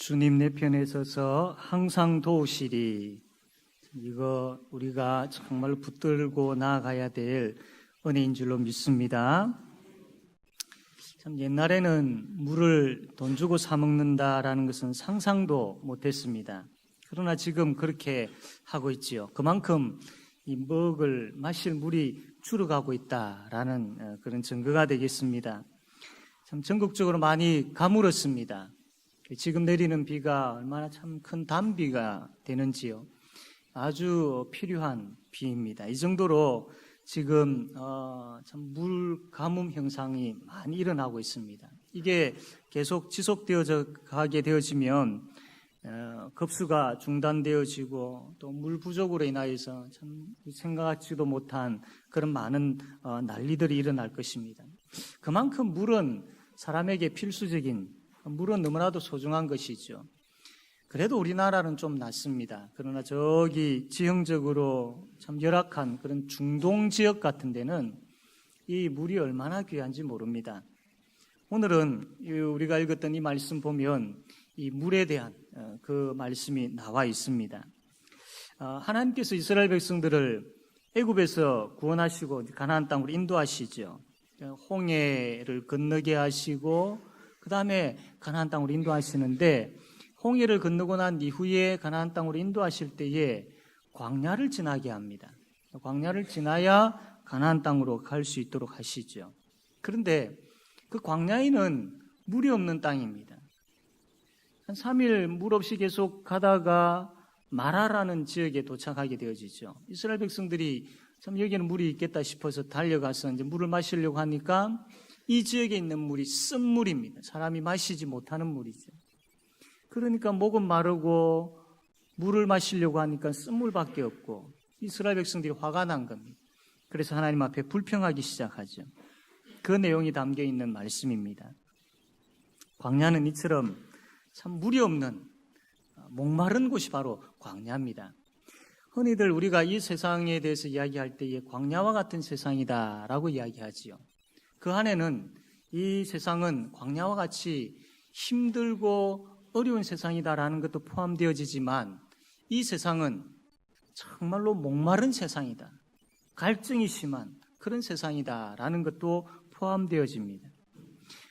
주님 내 편에 서서 항상 도우시리. 이거 우리가 정말 붙들고 나아가야 될 은혜인 줄로 믿습니다. 참 옛날에는 물을 돈 주고 사 먹는다라는 것은 상상도 못했습니다. 그러나 지금 그렇게 하고 있지요. 그만큼 이 마실 물이 줄어가고 있다라는 그런 증거가 되겠습니다. 참 전국적으로 많이 가물었습니다. 지금 내리는 비가 얼마나 참 큰 단비가 되는지요. 아주 필요한 비입니다. 이 정도로 지금 참 물 가뭄 현상이 많이 일어나고 있습니다. 이게 계속 지속되어져 가게 되어지면 급수가 중단되어지고 또 물 부족으로 인하여서 참 생각하지도 못한 그런 많은 난리들이 일어날 것입니다. 그만큼 물은 사람에게 필수적인, 물은 너무나도 소중한 것이죠. 그래도 우리나라는 좀 낫습니다. 그러나 저기 지형적으로 참 열악한 그런 중동 지역 같은 데는 이 물이 얼마나 귀한지 모릅니다. 오늘은 우리가 읽었던 이 말씀 보면 이 물에 대한 그 말씀이 나와 있습니다. 하나님께서 이스라엘 백성들을 애굽에서 구원하시고 가나안 땅으로 인도하시죠. 홍해를 건너게 하시고 그 다음에 가나안 땅으로 인도하시는데, 홍해를 건너고 난 이후에 가나안 땅으로 인도하실 때에 광야를 지나게 합니다. 광야를 지나야 가나안 땅으로 갈 수 있도록 하시죠. 그런데 그 광야에는 물이 없는 땅입니다. 한 3일 물 없이 계속 가다가 마라라는 지역에 도착하게 되어지죠. 이스라엘 백성들이 참 여기는 물이 있겠다 싶어서 달려가서 이제 물을 마시려고 하니까 이 지역에 있는 물이 쓴물입니다. 사람이 마시지 못하는 물이죠. 그러니까 목은 마르고 물을 마시려고 하니까 쓴물밖에 없고 이스라엘 백성들이 화가 난 겁니다. 그래서 하나님 앞에 불평하기 시작하죠. 그 내용이 담겨 있는 말씀입니다. 광야는 이처럼 참 물이 없는 목마른 곳이 바로 광야입니다. 흔히들 우리가 이 세상에 대해서 이야기할 때에 광야와 같은 세상이다라고 이야기하지요. 그 안에는 이 세상은 광야와 같이 힘들고 어려운 세상이다라는 것도 포함되어지지만 이 세상은 정말로 목마른 세상이다, 갈증이 심한 그런 세상이다라는 것도 포함되어집니다.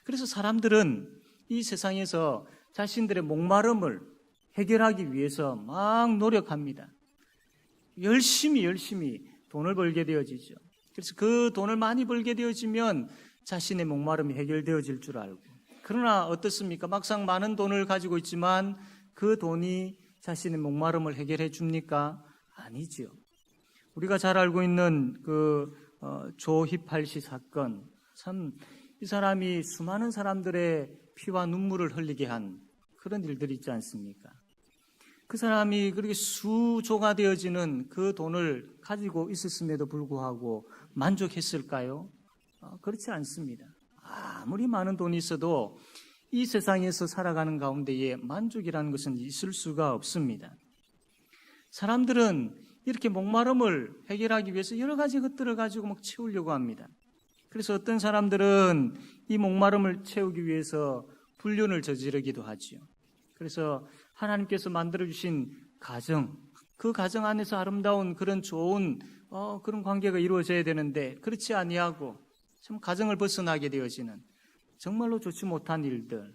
그래서 사람들은 이 세상에서 자신들의 목마름을 해결하기 위해서 막 노력합니다. 열심히 돈을 벌게 되어지죠. 그래서 그 돈을 많이 벌게 되어지면 자신의 목마름이 해결되어질 줄 알고, 그러나 어떻습니까? 막상 많은 돈을 가지고 있지만 그 돈이 자신의 목마름을 해결해 줍니까? 아니지요. 우리가 잘 알고 있는 조희팔 씨 사건, 참 이 사람이 수많은 사람들의 피와 눈물을 흘리게 한 그런 일들이 있지 않습니까? 그 사람이 그렇게 수조가 되어지는 그 돈을 가지고 있었음에도 불구하고 만족했을까요? 그렇지 않습니다. 아무리 많은 돈이 있어도 이 세상에서 살아가는 가운데에 만족이라는 것은 있을 수가 없습니다. 사람들은 이렇게 목마름을 해결하기 위해서 여러 가지 것들을 가지고 막 채우려고 합니다. 그래서 어떤 사람들은 이 목마름을 채우기 위해서 불륜을 저지르기도 하지요. 그래서 하나님께서 만들어주신 가정, 그 가정 안에서 아름다운 그런 좋은 그런 관계가 이루어져야 되는데 그렇지 아니하고 참 가정을 벗어나게 되어지는 정말로 좋지 못한 일들.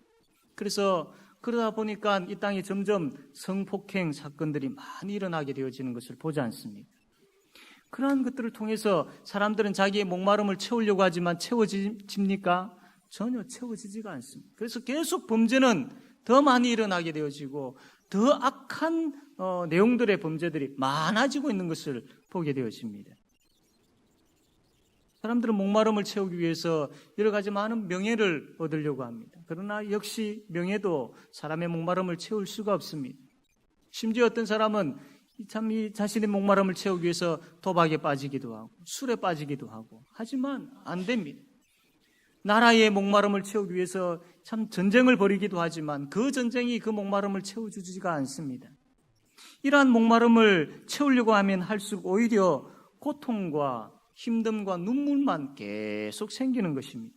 그래서 그러다 보니까 이 땅에 점점 성폭행 사건들이 많이 일어나게 되어지는 것을 보지 않습니까? 그러한 것들을 통해서 사람들은 자기의 목마름을 채우려고 하지만 채워집니까? 전혀 채워지지가 않습니다. 그래서 계속 범죄는 더 많이 일어나게 되어지고 더 악한 내용들의 범죄들이 많아지고 있는 것을 보게 되어집니다. 사람들은 목마름을 채우기 위해서 여러 가지 많은 명예를 얻으려고 합니다. 그러나 역시 명예도 사람의 목마름을 채울 수가 없습니다. 심지어 어떤 사람은 참 이 자신의 목마름을 채우기 위해서 도박에 빠지기도 하고 술에 빠지기도 하고, 하지만 안 됩니다. 나라의 목마름을 채우기 위해서 참 전쟁을 벌이기도 하지만 그 전쟁이 그 목마름을 채워주지가 않습니다. 이러한 목마름을 채우려고 하면 할수록 오히려 고통과 힘듦과 눈물만 계속 생기는 것입니다.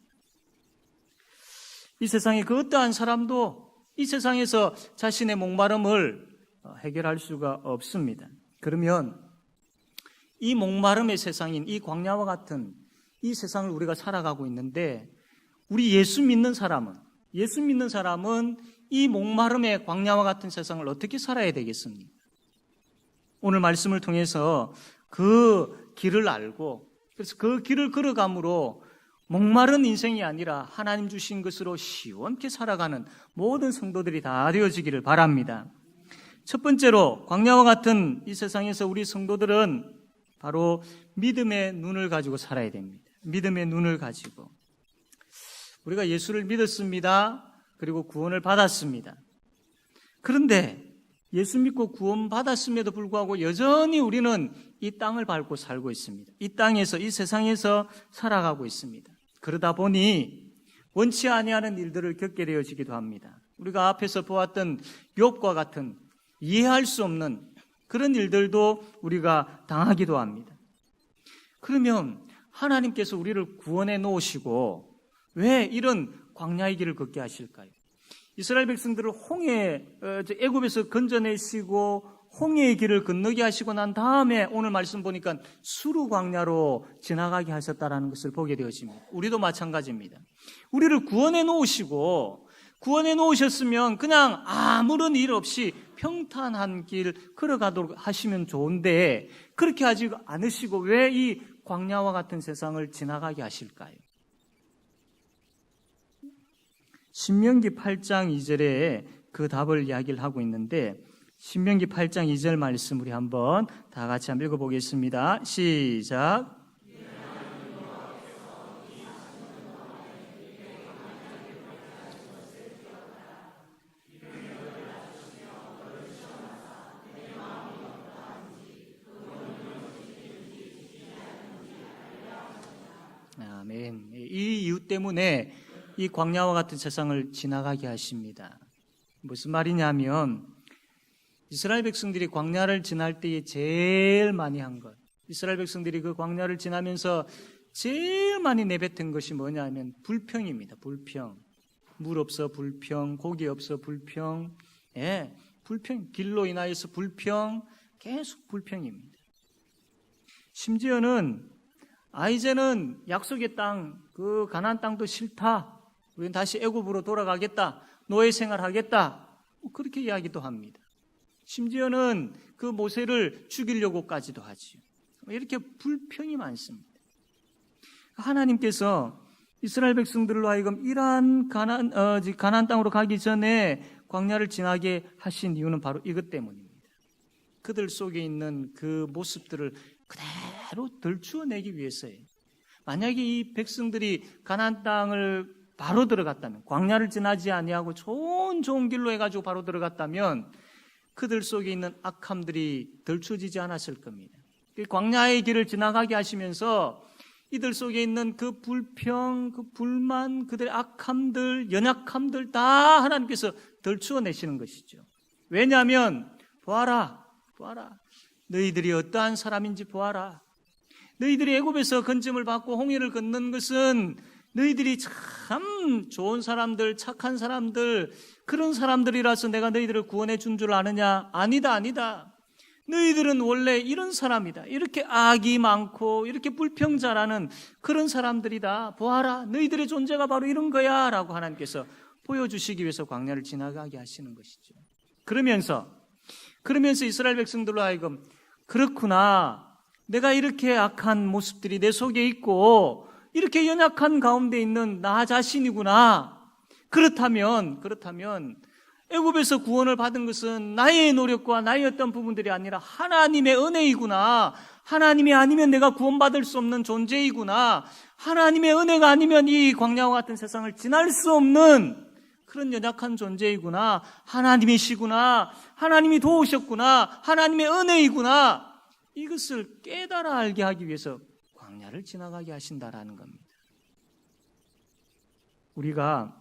이 세상에 그 어떠한 사람도 이 세상에서 자신의 목마름을 해결할 수가 없습니다. 그러면 이 목마름의 세상인 이 광야와 같은 이 세상을 우리가 살아가고 있는데, 우리 예수 믿는 사람은 이 목마름의 광야와 같은 세상을 어떻게 살아야 되겠습니까? 오늘 말씀을 통해서 그 길을 알고, 그래서 그 길을 걸어감으로 목마른 인생이 아니라 하나님 주신 것으로 시원케 살아가는 모든 성도들이 다 되어지기를 바랍니다. 첫 번째로 광야와 같은 이 세상에서 우리 성도들은 바로 믿음의 눈을 가지고 살아야 됩니다. 믿음의 눈을 가지고. 우리가 예수를 믿었습니다. 그리고 구원을 받았습니다. 그런데 예수 믿고 구원 받았음에도 불구하고 여전히 우리는 이 땅을 밟고 살고 있습니다. 이 땅에서, 이 세상에서 살아가고 있습니다. 그러다 보니 원치 아니하는 일들을 겪게 되어지기도 합니다. 우리가 앞에서 보았던 욥과 같은 이해할 수 없는 그런 일들도 우리가 당하기도 합니다. 그러면 하나님께서 우리를 구원해 놓으시고 왜 이런 광야의 길을 걷게 하실까요? 이스라엘 백성들을 애굽에서 건져내시고 홍해의 길을 건너게 하시고 난 다음에 오늘 말씀 보니까 수르 광야로 지나가게 하셨다라는 것을 보게 되어집니다. 우리도 마찬가지입니다. 우리를 구원해 놓으셨으면 그냥 아무런 일 없이 평탄한 길 걸어가도록 하시면 좋은데, 그렇게 하지 않으시고 왜 이 광야와 같은 세상을 지나가게 하실까요? 신명기 8장 2절에 그 답을 이야기를 하고 있는데, 신명기 8장 2절 말씀 우리 한번 다 같이 한번 읽어보겠습니다. 시작. 아멘. 이 이유 때문에 이 광야와 같은 세상을 지나가게 하십니다. 무슨 말이냐면, 이스라엘 백성들이 광야를 지날 때에 제일 많이 한 것, 이스라엘 백성들이 그 광야를 지나면서 제일 많이 내뱉은 것이 뭐냐면 불평입니다. 불평. 물 없어 불평, 고기 없어 불평, 불평, 길로 인하여서 불평, 계속 불평입니다. 심지어는 이제는 약속의 땅, 그 가나안 땅도 싫다, 우리는 다시 애굽으로 돌아가겠다, 노예 생활하겠다, 그렇게 이야기도 합니다. 심지어는 그 모세를 죽이려고까지도 하지요. 이렇게 불평이 많습니다. 하나님께서 이스라엘 백성들로 하여금 이러한 가나안 땅으로 가기 전에 광야를 지나게 하신 이유는 바로 이것 때문입니다. 그들 속에 있는 그 모습들을 그대로 덜추어내기 위해서예요. 만약에 이 백성들이 가나안 땅을 바로 들어갔다면, 광야를 지나지 아니하고 좋은 길로 해가지고 바로 들어갔다면 그들 속에 있는 악함들이 덜추어지지 않았을 겁니다. 광야의 길을 지나가게 하시면서 이들 속에 있는 그 불평, 그 불만, 그들의 악함들, 연약함들 다 하나님께서 덜추어내시는 것이죠. 왜냐하면 보아라, 너희들이 어떠한 사람인지 보아라. 너희들이 애굽에서 건짐을 받고 홍해를 건넌 것은 너희들이 참 좋은 사람들, 착한 사람들, 그런 사람들이라서 내가 너희들을 구원해 준 줄 아느냐? 아니다. 너희들은 원래 이런 사람이다. 이렇게 악이 많고 이렇게 불평자라는 그런 사람들이다. 보아라, 너희들의 존재가 바로 이런 거야 라고 하나님께서 보여주시기 위해서 광야를 지나가게 하시는 것이죠. 그러면서 이스라엘 백성들로 하여금 그렇구나, 내가 이렇게 악한 모습들이 내 속에 있고 이렇게 연약한 가운데 있는 나 자신이구나. 그렇다면 애굽에서 구원을 받은 것은 나의 노력과 나의 어떤 부분들이 아니라 하나님의 은혜이구나. 하나님이 아니면 내가 구원받을 수 없는 존재이구나. 하나님의 은혜가 아니면 이 광야와 같은 세상을 지날 수 없는 그런 연약한 존재이구나. 하나님이시구나. 하나님이 도우셨구나. 하나님의 은혜이구나. 이것을 깨달아 알게 하기 위해서 광야를 지나가게 하신다라는 겁니다. 우리가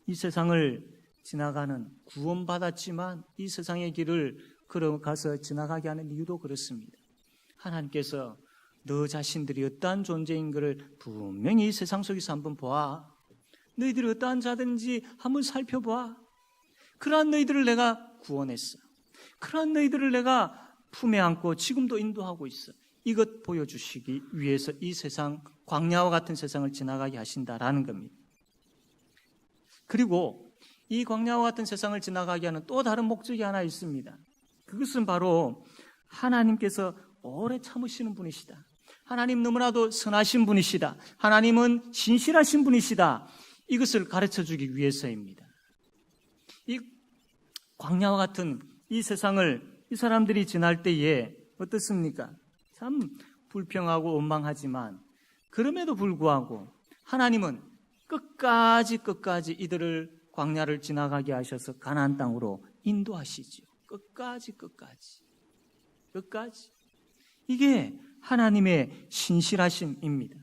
이 세상을 지나가는, 구원받았지만 이 세상의 길을 걸어가서 지나가게 하는 이유도 그렇습니다. 하나님께서 너 자신들이 어떠한 존재인 것을 분명히 이 세상 속에서 한번 보아. 너희들이 어떠한 자든지 한번 살펴봐. 그러한 너희들을 내가 구원했어. 그러한 너희들을 내가 품에 안고 지금도 인도하고 있어. 이것 보여주시기 위해서 이 세상, 광야와 같은 세상을 지나가게 하신다라는 겁니다. 그리고 이 광야와 같은 세상을 지나가게 하는 또 다른 목적이 하나 있습니다. 그것은 바로 하나님께서 오래 참으시는 분이시다. 하나님 너무나도 선하신 분이시다. 하나님은 신실하신 분이시다. 이것을 가르쳐주기 위해서입니다. 이 광야와 같은 이 세상을 이 사람들이 지날 때에 어떻습니까? 참 불평하고 원망하지만 그럼에도 불구하고 하나님은 끝까지 이들을 광야를 지나가게 하셔서 가나안 땅으로 인도하시죠. 끝까지. 이게 하나님의 신실하심입니다.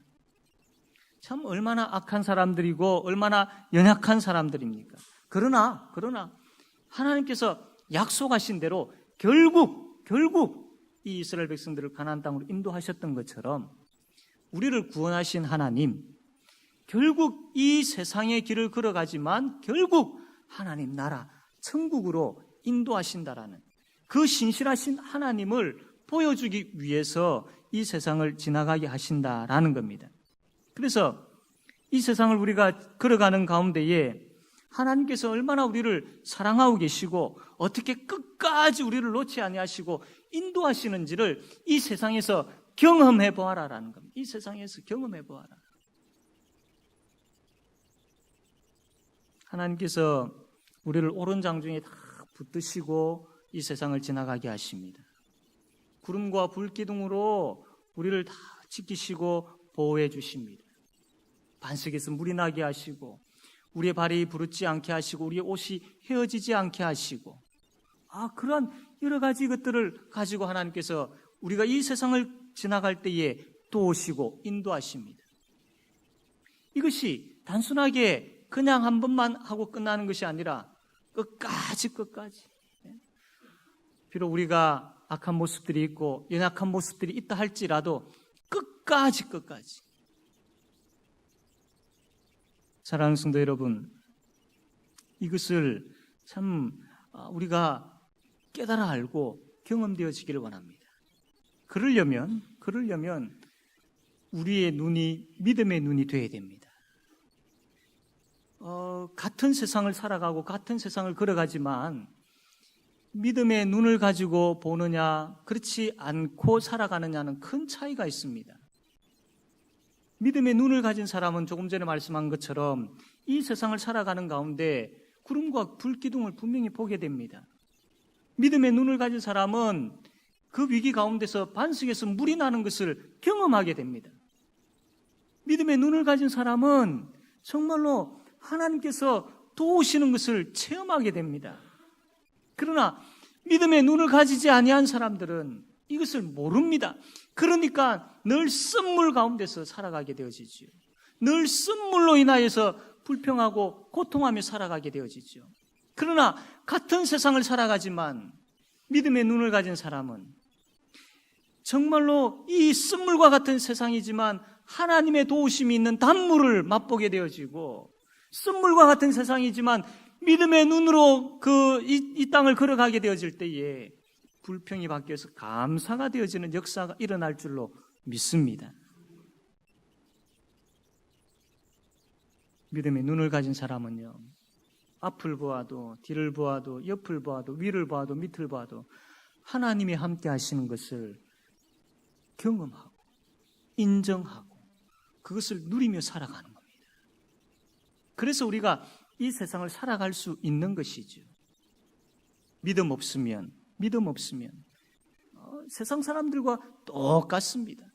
참 얼마나 악한 사람들이고 얼마나 연약한 사람들입니까? 그러나 하나님께서 약속하신 대로 결국 이 이스라엘 백성들을 가나안 땅으로 인도하셨던 것처럼 우리를 구원하신 하나님, 결국 이 세상의 길을 걸어가지만 결국 하나님 나라 천국으로 인도하신다라는 그 신실하신 하나님을 보여주기 위해서 이 세상을 지나가게 하신다라는 겁니다. 그래서 이 세상을 우리가 걸어가는 가운데에 하나님께서 얼마나 우리를 사랑하고 계시고 어떻게 끝까지 우리를 놓지 아니하시고 인도하시는지를 이 세상에서 경험해 보아라라는 겁니다. 이 세상에서 경험해 보아라. 하나님께서 우리를 옳은 장중에 다 붙드시고 이 세상을 지나가게 하십니다. 구름과 불기둥으로 우리를 다 지키시고 보호해 주십니다. 반석에서 물이 나게 하시고 우리의 발이 부르지 않게 하시고 우리의 옷이 헤어지지 않게 하시고 그런 여러 가지 것들을 가지고 하나님께서 우리가 이 세상을 지나갈 때에 도우시고 인도하십니다. 이것이 단순하게 그냥 한 번만 하고 끝나는 것이 아니라 끝까지 비록 우리가 악한 모습들이 있고 연약한 모습들이 있다 할지라도 끝까지 사랑하는 성도 여러분, 이것을 참 우리가 깨달아 알고 경험되어지기를 원합니다. 그러려면 우리의 눈이 믿음의 눈이 되어야 됩니다. 같은 세상을 살아가고 같은 세상을 걸어가지만 믿음의 눈을 가지고 보느냐 그렇지 않고 살아가느냐는 큰 차이가 있습니다. 믿음의 눈을 가진 사람은 조금 전에 말씀한 것처럼 이 세상을 살아가는 가운데 구름과 불기둥을 분명히 보게 됩니다. 믿음의 눈을 가진 사람은 그 위기 가운데서 반석에서 물이 나는 것을 경험하게 됩니다. 믿음의 눈을 가진 사람은 정말로 하나님께서 도우시는 것을 체험하게 됩니다. 그러나 믿음의 눈을 가지지 아니한 사람들은 이것을 모릅니다. 그러니까 늘 쓴물 가운데서 살아가게 되어지죠. 늘 쓴물로 인하여서 불평하고 고통하며 살아가게 되어지죠. 그러나 같은 세상을 살아가지만 믿음의 눈을 가진 사람은 정말로 이 쓴물과 같은 세상이지만 하나님의 도우심이 있는 단물을 맛보게 되어지고 쓴물과 같은 세상이지만 믿음의 눈으로 이 땅을 걸어가게 되어질 때에 불평이 바뀌어서 감사가 되어지는 역사가 일어날 줄로 믿습니다. 믿음의 눈을 가진 사람은요, 앞을 보아도 뒤를 보아도 옆을 보아도 위를 보아도 밑을 보아도 하나님이 함께 하시는 것을 경험하고 인정하고 그것을 누리며 살아가는 겁니다. 그래서 우리가 이 세상을 살아갈 수 있는 것이죠. 믿음 없으면 세상 사람들과 똑같습니다.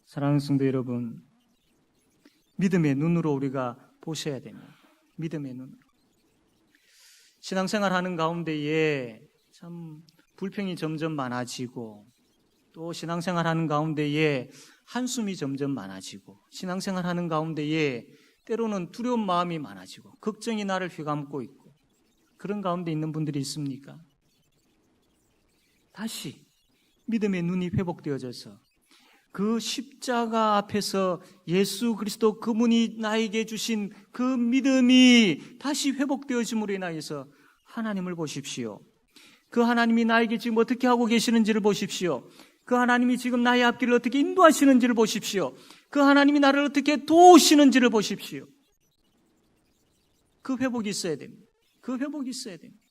사랑하는 성도 여러분, 믿음의 눈으로 우리가 보셔야 됩니다. 믿음의 눈으로. 신앙생활 하는 가운데에 참 불평이 점점 많아지고 또 신앙생활 하는 가운데에 한숨이 점점 많아지고 신앙생활 하는 가운데에 때로는 두려운 마음이 많아지고 걱정이 나를 휘감고 있고 그런 가운데 있는 분들이 있습니까? 다시 믿음의 눈이 회복되어져서 그 십자가 앞에서 예수 그리스도 그분이 나에게 주신 그 믿음이 다시 회복되어짐으로 인하여서 하나님을 보십시오. 그 하나님이 나에게 지금 어떻게 하고 계시는지를 보십시오. 그 하나님이 지금 나의 앞길을 어떻게 인도하시는지를 보십시오. 그 하나님이 나를 어떻게 도우시는지를 보십시오. 그 회복이 있어야 됩니다. 그 회복이 있어야 됩니다.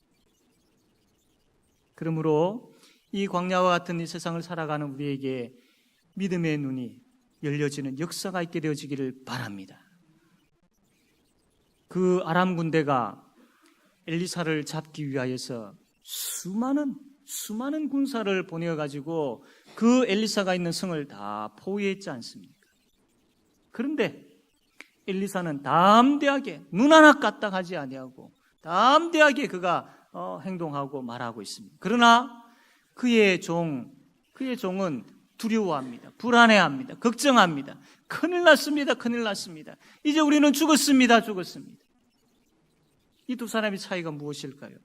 그러므로 이 광야와 같은 이 세상을 살아가는 우리에게 믿음의 눈이 열려지는 역사가 있게 되어지기를 바랍니다. 그 아람 군대가 엘리사를 잡기 위하여서 수많은 군사를 보내어가지고 그 엘리사가 있는 성을 다 포위했지 않습니까? 그런데 엘리사는 담대하게 눈 하나 까딱하지 아니하고 담대하게 그가 행동하고 말하고 있습니다. 그러나 그의 종은 두려워합니다. 불안해합니다. 걱정합니다. 큰일 났습니다. 큰일 났습니다. 이제 우리는 죽었습니다. 이 두 사람의 차이가 무엇일까요?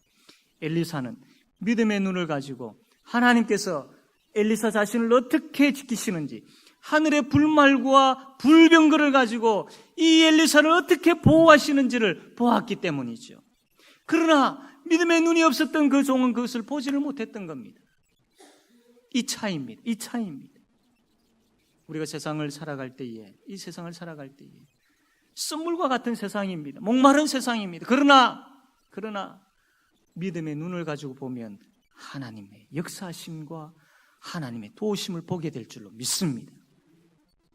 엘리사는 믿음의 눈을 가지고 하나님께서 엘리사 자신을 어떻게 지키시는지, 하늘의 불말과 불병거를 가지고 이 엘리사를 어떻게 보호하시는지를 보았기 때문이죠. 그러나 믿음의 눈이 없었던 그 종은 그것을 보지를 못했던 겁니다. 이 차이입니다. 우리가 세상을 살아갈 때에, 이 세상을 살아갈 때에 썸물과 같은 세상입니다. 목마른 세상입니다. 그러나 믿음의 눈을 가지고 보면 하나님의 역사하심과 하나님의 도우심을 보게 될 줄로 믿습니다.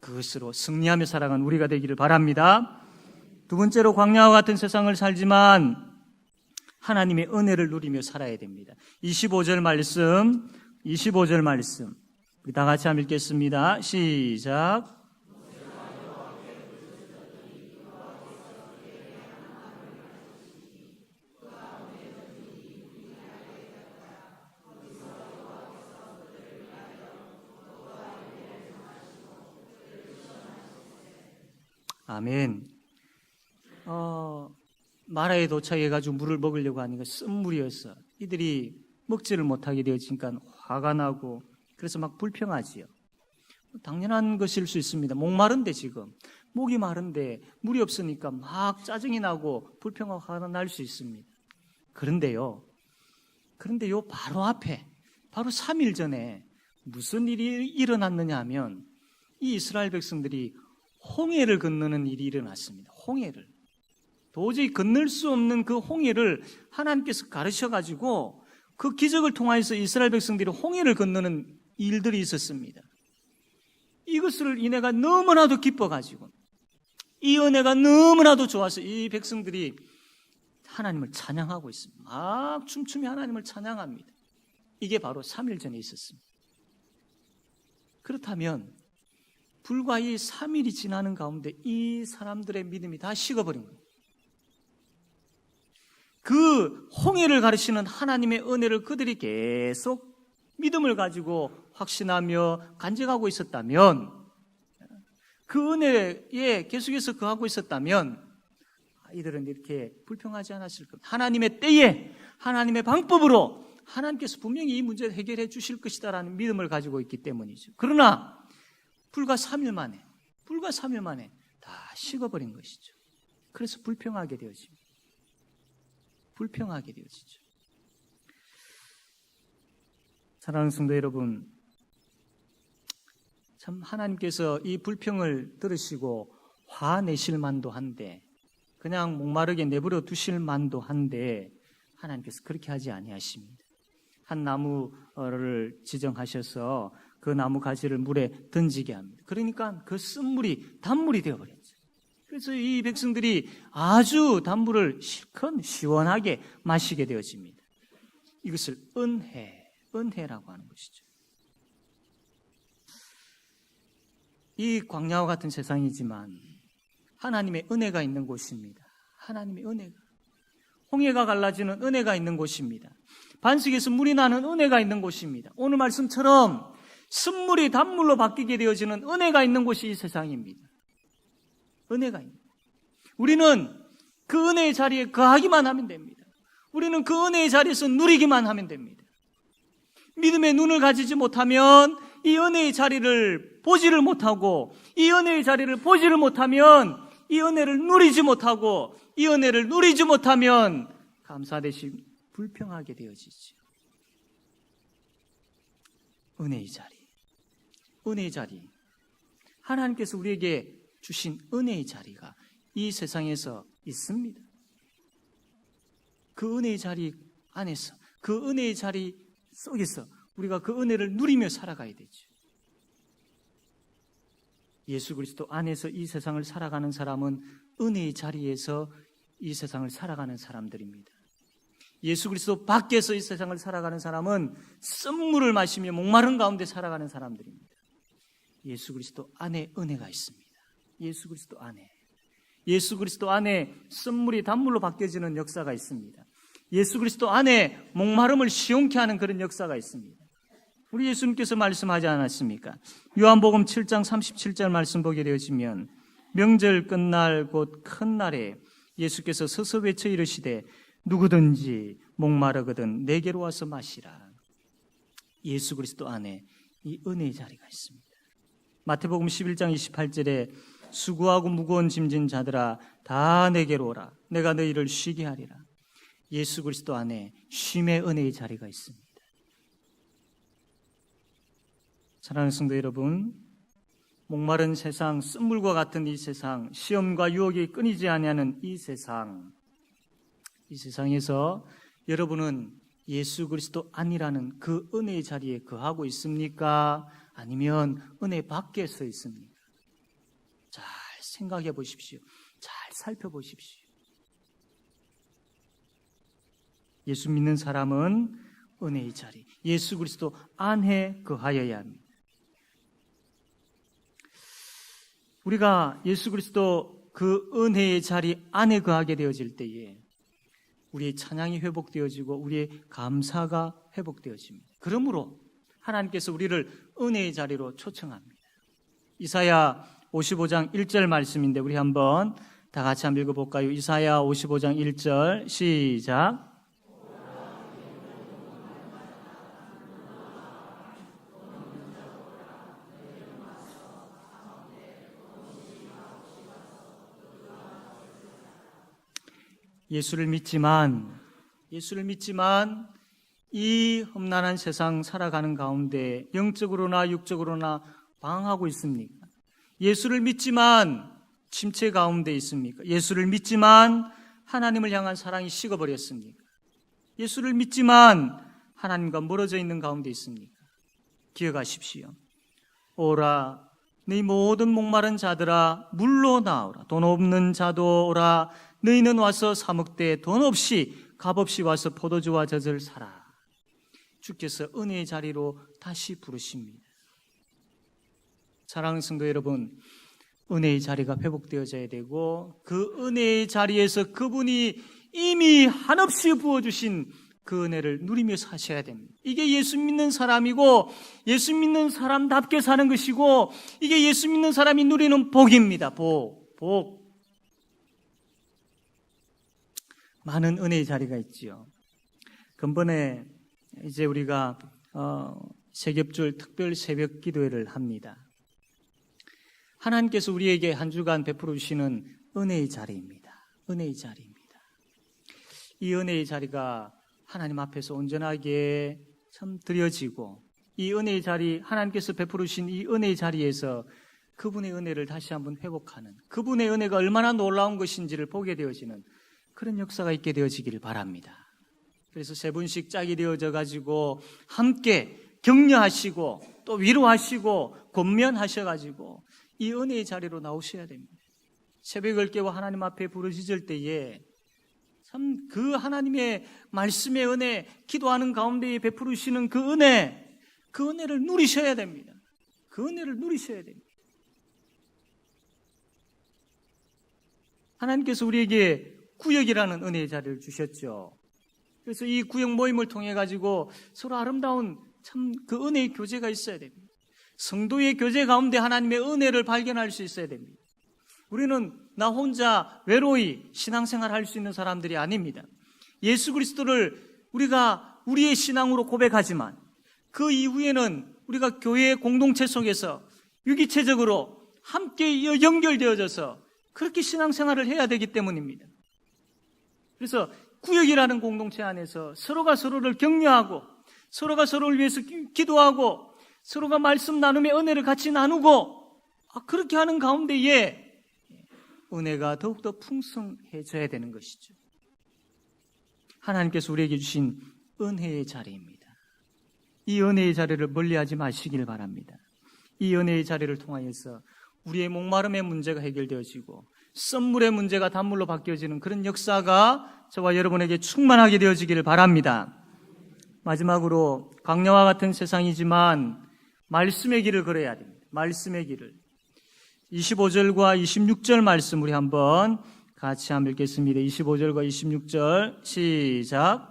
그것으로 승리하며 살아가는 우리가 되기를 바랍니다. 두 번째로 광야와 같은 세상을 살지만 하나님의 은혜를 누리며 살아야 됩니다. 25절 말씀 우리 다 같이 한번 읽겠습니다. 시작. 아멘. 마라에 도착해가지고 물을 먹으려고 하니까 쓴물이었어. 이들이 먹지를 못하게 되어지니까 화가 나고 그래서 막 불평하지요. 당연한 것일 수 있습니다. 목마른데 지금 목이 마른데 물이 없으니까 막 짜증이 나고 불평하고 화가 날 수 있습니다. 그런데요 바로 앞에 바로 3일 전에 무슨 일이 일어났느냐 하면 이 이스라엘 백성들이 홍해를 건너는 일이 일어났습니다. 홍해를 도저히 건널 수 없는 그 홍해를 하나님께서 가르쳐가지고 그 기적을 통하여서 이스라엘 백성들이 홍해를 건너는 일들이 있었습니다. 이것을 이내가 너무나도 기뻐가지고 이 은혜가 너무나도 좋아서 이 백성들이 하나님을 찬양하고 있습니다. 막 춤추며 하나님을 찬양합니다. 이게 바로 3일 전에 있었습니다. 그렇다면 불과 이 3일이 지나는 가운데 이 사람들의 믿음이 다 식어버린 거예요. 그 홍해를 가르치는 하나님의 은혜를 그들이 계속 믿음을 가지고 확신하며 간직하고 있었다면, 그 은혜에 계속해서 거하고 있었다면 이들은 이렇게 불평하지 않았을 겁니다. 하나님의 때에 하나님의 방법으로 하나님께서 분명히 이 문제를 해결해 주실 것이다라는 믿음을 가지고 있기 때문이죠. 그러나 불과 3일 만에 다 식어버린 것이죠. 그래서 불평하게 되어지죠. 사랑하는 성도 여러분, 참 하나님께서 이 불평을 들으시고 화내실 만도 한데, 그냥 목마르게 내버려 두실 만도 한데 하나님께서 그렇게 하지 아니하십니다. 한 나무를 지정하셔서 그 나무 가지를 물에 던지게 합니다. 그러니까 그 쓴물이 단물이 되어버렸죠. 그래서 이 백성들이 아주 단물을 실컷 시원하게 마시게 되어집니다. 이것을 은혜라고 하는 것이죠. 이 광야와 같은 세상이지만 하나님의 은혜가 있는 곳입니다. 하나님의 은혜가. 홍해가 갈라지는 은혜가 있는 곳입니다. 반석에서 물이 나는 은혜가 있는 곳입니다. 오늘 말씀처럼 쓴물이 단물로 바뀌게 되어지는 은혜가 있는 곳이 이 세상입니다. 은혜가 있는. 우리는 그 은혜의 자리에 거하기만 하면 됩니다. 우리는 그 은혜의 자리에서 누리기만 하면 됩니다. 믿음의 눈을 가지지 못하면 이 은혜의 자리를 보지를 못하고 이 은혜의 자리를 보지를 못하면 이 은혜를 누리지 못하고 이 은혜를 누리지 못하면 감사 대신 불평하게 되어지죠. 은혜의 자리, 은혜의 자리. 하나님께서 우리에게 주신 은혜의 자리가 이 세상에서 있습니다. 그 은혜의 자리 안에서, 그 은혜의 자리 속에서 우리가 그 은혜를 누리며 살아가야 되죠. 예수 그리스도 안에서 이 세상을 살아가는 사람은 은혜의 자리에서 이 세상을 살아가는 사람들입니다. 예수 그리스도 밖에서 이 세상을 살아가는 사람은 쓴물을 마시며 목마른 가운데 살아가는 사람들입니다. 예수 그리스도 안에 은혜가 있습니다. 예수 그리스도 안에. 예수 그리스도 안에 쓴물이 단물로 바뀌어지는 역사가 있습니다. 예수 그리스도 안에 목마름을 시원케 하는 그런 역사가 있습니다. 우리 예수님께서 말씀하지 않았습니까? 요한복음 7장 37절 말씀 보게 되어지면 명절 끝날 곧 큰 날에 예수께서 서서 외쳐 이르시되 누구든지 목마르거든 내게로 와서 마시라. 예수 그리스도 안에 이 은혜의 자리가 있습니다. 마태복음 11장 28절에 수고하고 무거운 짐진 자들아 다 내게로 오라. 내가 너희를 쉬게 하리라. 예수 그리스도 안에 쉼의 은혜의 자리가 있습니다. 사랑하는 성도 여러분, 목마른 세상, 쓴물과 같은 이 세상, 시험과 유혹이 끊이지 아니하는 이 세상에서 여러분은 예수 그리스도 안이라는 그 은혜의 자리에 거하고 있습니까? 아니면 은혜 밖에 서 있습니까? 잘 생각해 보십시오. 잘 살펴보십시오. 예수 믿는 사람은 은혜의 자리, 예수 그리스도 안에 거하여야 합니다. 우리가 예수 그리스도 그 은혜의 자리 안에 거하게 되어질 때에 우리의 찬양이 회복되어지고 우리의 감사가 회복되어집니다. 그러므로 하나님께서 우리를 은혜의 자리로 초청합니다. 이사야 55장 1절 말씀인데 우리 한번 다 같이 한번 읽어볼까요? 이사야 55장 1절 시작. 예수를 믿지만 이 험난한 세상 살아가는 가운데 영적으로나 육적으로나 방황하고 있습니까? 예수를 믿지만 침체 가운데 있습니까? 예수를 믿지만 하나님을 향한 사랑이 식어버렸습니까? 예수를 믿지만 하나님과 멀어져 있는 가운데 있습니까? 기억하십시오. 오라 너희 모든 목마른 자들아 물로 나오라. 돈 없는 자도 오라. 너희는 와서 사 먹되 돈 없이 값없이 와서 포도주와 젖을 사라. 주께서 은혜의 자리로 다시 부르십니다. 사랑하는 성도 여러분, 은혜의 자리가 회복되어져야 되고 그 은혜의 자리에서 그분이 이미 한없이 부어주신 그 은혜를 누리며 사셔야 됩니다. 이게 예수 믿는 사람이고 예수 믿는 사람답게 사는 것이고 이게 예수 믿는 사람이 누리는 복입니다. 복. 많은 은혜의 자리가 있지요. 근본에 이제 우리가 세겹줄 특별 새벽 기도회를 합니다. 하나님께서 우리에게 한 주간 베풀어 주시는 은혜의 자리입니다. 은혜의 자리입니다. 이 은혜의 자리가 하나님 앞에서 온전하게 참 드려지고 이 은혜의 자리, 하나님께서 베풀어 주신 이 은혜의 자리에서 그분의 은혜를 다시 한번 회복하는, 그분의 은혜가 얼마나 놀라운 것인지를 보게 되어지는 그런 역사가 있게 되어지기를 바랍니다. 그래서 세 분씩 짝이 되어져 가지고 함께 격려하시고 또 위로하시고 권면하셔가지고 이 은혜의 자리로 나오셔야 됩니다. 새벽을 깨워 하나님 앞에 부르짖을 때에 참 그 하나님의 말씀의 은혜, 기도하는 가운데에 베푸시는 그 은혜를 누리셔야 됩니다. 그 은혜를 누리셔야 됩니다. 하나님께서 우리에게 구역이라는 은혜의 자리를 주셨죠. 그래서 이 구역 모임을 통해 가지고 서로 아름다운 참 그 은혜의 교제가 있어야 됩니다. 성도의 교제 가운데 하나님의 은혜를 발견할 수 있어야 됩니다. 우리는 나 혼자 외로이 신앙생활 할 수 있는 사람들이 아닙니다. 예수 그리스도를 우리가 우리의 신앙으로 고백하지만 그 이후에는 우리가 교회의 공동체 속에서 유기체적으로 함께 연결되어져서 그렇게 신앙생활을 해야 되기 때문입니다. 그래서 구역이라는 공동체 안에서 서로가 서로를 격려하고 서로가 서로를 위해서 기도하고 서로가 말씀 나눔의 은혜를 같이 나누고 그렇게 하는 가운데에 은혜가 더욱더 풍성해져야 되는 것이죠. 하나님께서 우리에게 주신 은혜의 자리입니다. 이 은혜의 자리를 멀리하지 마시길 바랍니다. 이 은혜의 자리를 통하여서 우리의 목마름의 문제가 해결되어지고 썸물의 문제가 단물로 바뀌어지는 그런 역사가 저와 여러분에게 충만하게 되어지기를 바랍니다. 마지막으로 광야와 같은 세상이지만 말씀의 길을 걸어야 됩니다. 말씀의 길을. 25절과 26절 말씀 우리 한번 같이 한번 읽겠습니다. 25절과 26절 시작.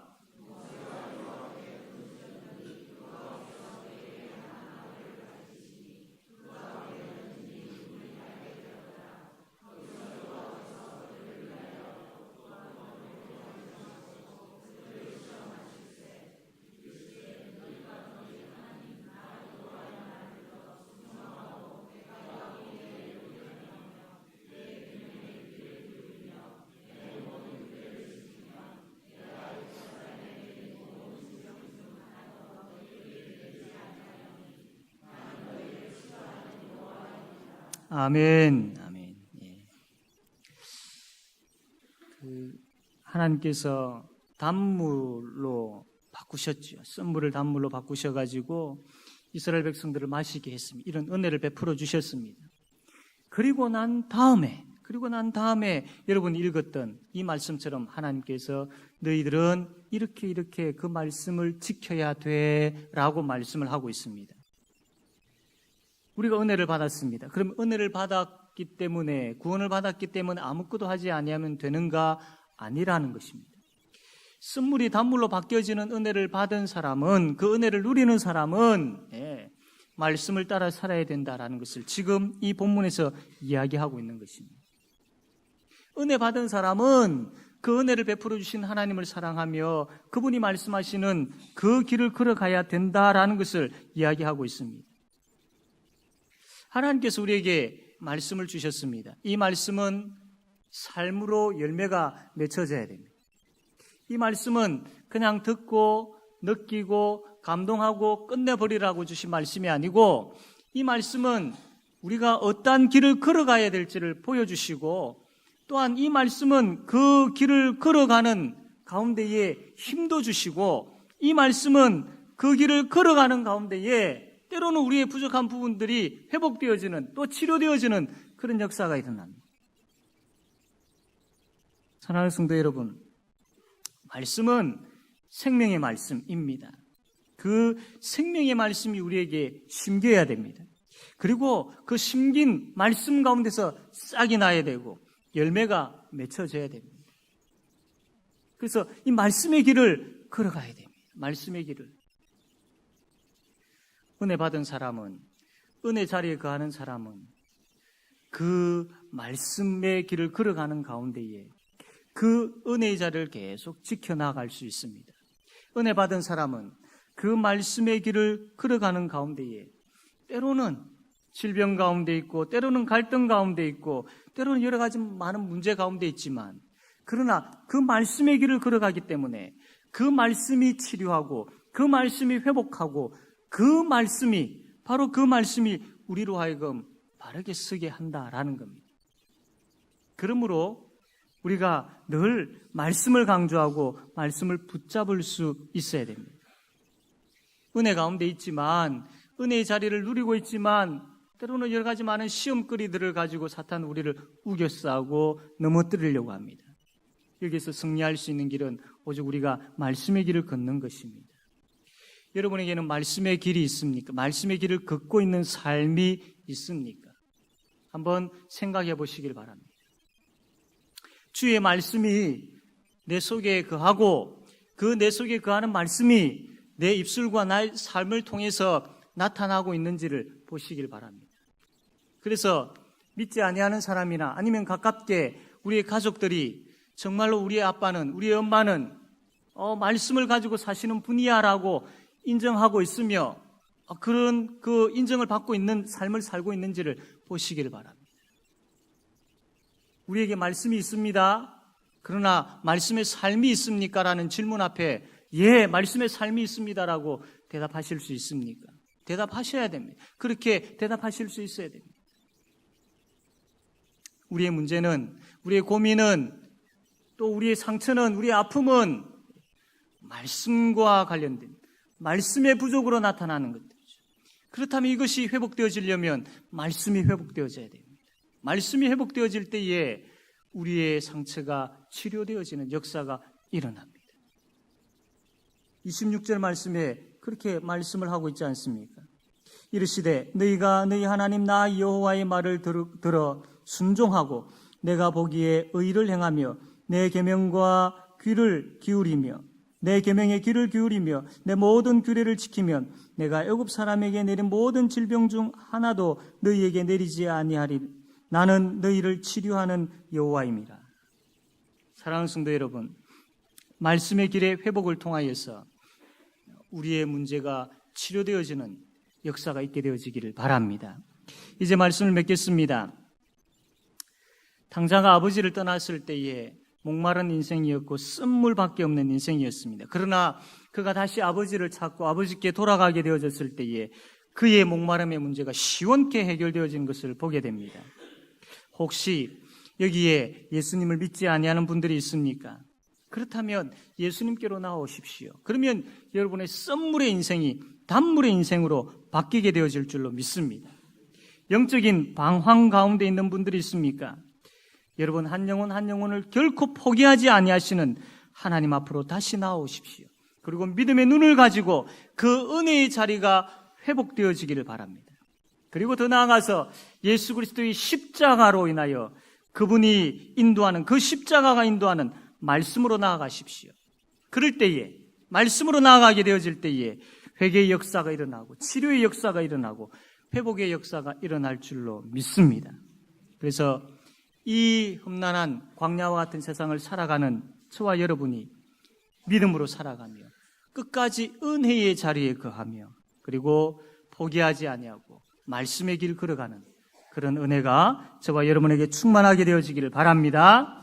아멘, 아멘. 예. 하나님께서 단물로 바꾸셨죠. 썸물을 단물로 바꾸셔가지고 이스라엘 백성들을 마시게 했습니다. 이런 은혜를 베풀어 주셨습니다. 그리고 난 다음에 여러분이 읽었던 이 말씀처럼 하나님께서 너희들은 이렇게 그 말씀을 지켜야 돼라고 말씀을 하고 있습니다. 우리가 은혜를 받았습니다. 그럼 은혜를 받았기 때문에 구원을 받았기 때문에 아무것도 하지 아니하면 되는가? 아니라는 것입니다. 쓴물이 단물로 바뀌어지는 은혜를 받은 사람은 그 은혜를 누리는 사람은 말씀을 따라 살아야 된다라는 것을 지금 이 본문에서 이야기하고 있는 것입니다. 은혜 받은 사람은 그 은혜를 베풀어 주신 하나님을 사랑하며 그분이 말씀하시는 그 길을 걸어가야 된다라는 것을 이야기하고 있습니다. 하나님께서 우리에게 말씀을 주셨습니다. 이 말씀은 삶으로 열매가 맺혀져야 됩니다. 이 말씀은 그냥 듣고 느끼고 감동하고 끝내버리라고 주신 말씀이 아니고 이 말씀은 우리가 어떠한 길을 걸어가야 될지를 보여주시고 또한 이 말씀은 그 길을 걸어가는 가운데에 힘도 주시고 이 말씀은 그 길을 걸어가는 가운데에 때로는 우리의 부족한 부분들이 회복되어지는 또 치료되어지는 그런 역사가 일어납니다. 사랑하는 성도 여러분, 말씀은 생명의 말씀입니다. 그 생명의 말씀이 우리에게 심겨야 됩니다. 그리고 그 심긴 말씀 가운데서 싹이 나야 되고 열매가 맺혀져야 됩니다. 그래서 이 말씀의 길을 걸어가야 됩니다. 말씀의 길을. 은혜 받은 사람은, 은혜 자리에 거하는 사람은 그 말씀의 길을 걸어가는 가운데에 그 은혜의 자리를 계속 지켜나갈 수 있습니다. 은혜 받은 사람은 그 말씀의 길을 걸어가는 가운데에 때로는 질병 가운데 있고 때로는 갈등 가운데 있고 때로는 여러 가지 많은 문제 가운데 있지만 그러나 그 말씀의 길을 걸어가기 때문에 그 말씀이 치료하고 그 말씀이 회복하고 그 말씀이 바로 그 말씀이 우리로 하여금 바르게 서게 한다라는 겁니다. 그러므로 우리가 늘 말씀을 강조하고 말씀을 붙잡을 수 있어야 됩니다. 은혜 가운데 있지만 은혜의 자리를 누리고 있지만 때로는 여러 가지 많은 시험거리들을 가지고 사탄은 우리를 우겨싸고 넘어뜨리려고 합니다. 여기서 승리할 수 있는 길은 오직 우리가 말씀의 길을 걷는 것입니다. 여러분에게는 말씀의 길이 있습니까? 말씀의 길을 걷고 있는 삶이 있습니까? 한번 생각해 보시길 바랍니다. 주의 말씀이 내 속에 거하고 그 내 속에 거하는 말씀이 내 입술과 나의 삶을 통해서 나타나고 있는지를 보시길 바랍니다. 그래서 믿지 아니하는 사람이나 아니면 가깝게 우리의 가족들이 정말로 우리의 아빠는 우리의 엄마는 말씀을 가지고 사시는 분이야라고 인정하고 있으며 그런 그 인정을 받고 있는 삶을 살고 있는지를 보시기를 바랍니다. 우리에게 말씀이 있습니다. 그러나 말씀의 삶이 있습니까? 라는 질문 앞에 예, 말씀의 삶이 있습니다라고 대답하실 수 있습니까? 대답하셔야 됩니다. 그렇게 대답하실 수 있어야 됩니다. 우리의 문제는, 우리의 고민은, 또 우리의 상처는, 우리의 아픔은 말씀과 관련된 말씀의 부족으로 나타나는 것들이죠. 그렇다면 이것이 회복되어지려면 말씀이 회복되어져야 됩니다. 말씀이 회복되어질 때에 우리의 상처가 치료되어지는 역사가 일어납니다. 26절 말씀에 그렇게 말씀을 하고 있지 않습니까? 이르시되 너희가 너희 하나님 나 여호와의 말을 들어 순종하고 내가 보기에 의를 행하며 내 계명과 귀를 기울이며 내 계명에 귀를 기울이며 내 모든 규례를 지키면 내가 애굽 사람에게 내린 모든 질병 중 하나도 너희에게 내리지 아니하리. 나는 너희를 치료하는 여호와임이라. 사랑하는 성도 여러분, 말씀의 길의 회복을 통하여서 우리의 문제가 치료되어지는 역사가 있게 되어지기를 바랍니다. 이제 말씀을 맺겠습니다. 당자가 아버지를 떠났을 때에 목마른 인생이었고 쓴물밖에 없는 인생이었습니다. 그러나 그가 다시 아버지를 찾고 아버지께 돌아가게 되어졌을 때에 그의 목마름의 문제가 시원케 해결되어진 것을 보게 됩니다. 혹시 여기에 예수님을 믿지 아니하는 분들이 있습니까? 그렇다면 예수님께로 나오십시오. 그러면 여러분의 썸물의 인생이 단물의 인생으로 바뀌게 되어질 줄로 믿습니다. 영적인 방황 가운데 있는 분들이 있습니까? 여러분 한 영혼을 결코 포기하지 아니하시는 하나님 앞으로 다시 나오십시오. 그리고 믿음의 눈을 가지고 그 은혜의 자리가 회복되어지기를 바랍니다. 그리고 더 나아가서 예수 그리스도의 십자가로 인하여 그분이 인도하는 그 십자가가 인도하는 말씀으로 나아가십시오. 그럴 때에 말씀으로 나아가게 되어질 때에 회개의 역사가 일어나고 치료의 역사가 일어나고 회복의 역사가 일어날 줄로 믿습니다. 그래서 이 험난한 광야와 같은 세상을 살아가는 저와 여러분이 믿음으로 살아가며 끝까지 은혜의 자리에 거하며 그리고 포기하지 아니하고 말씀의 길 걸어가는 그런 은혜가 저와 여러분에게 충만하게 되어지기를 바랍니다.